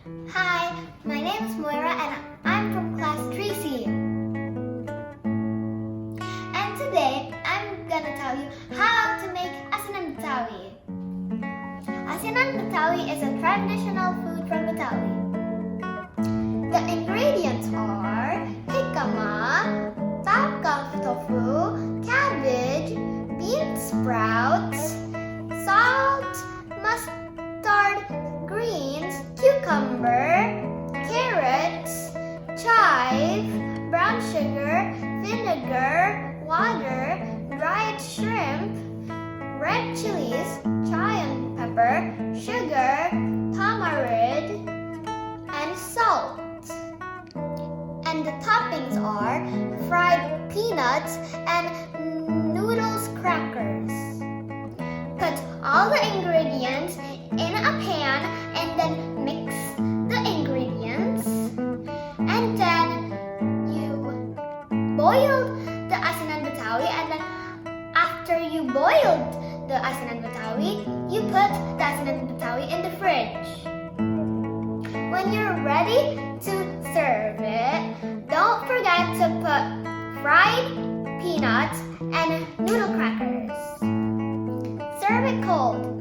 Hi, my name is Moira and I'm from class 3C. And today I'm gonna tell you how to make Asinan Betawi. Asinan Betawi is a traditional food from Betawi. The ingredients are jicama, takaf tofu, cabbage, bean sprouts, salt, mustard, greens, cucumber, carrots, chive, brown sugar, vinegar, water, dried shrimp, red chilies, cayenne pepper, sugar, tamarind, and salt. And the toppings are fried peanuts and noodles crackers. Put all the ingredients in a pan and then mix the ingredients. And then you boil the Asinan Betawi, and then after you boiled the Asinan Betawi, you put the Asinan Betawi in the fridge. When you're ready to serve it, don't forget to put fried peanuts and noodle crackers. Serve it cold.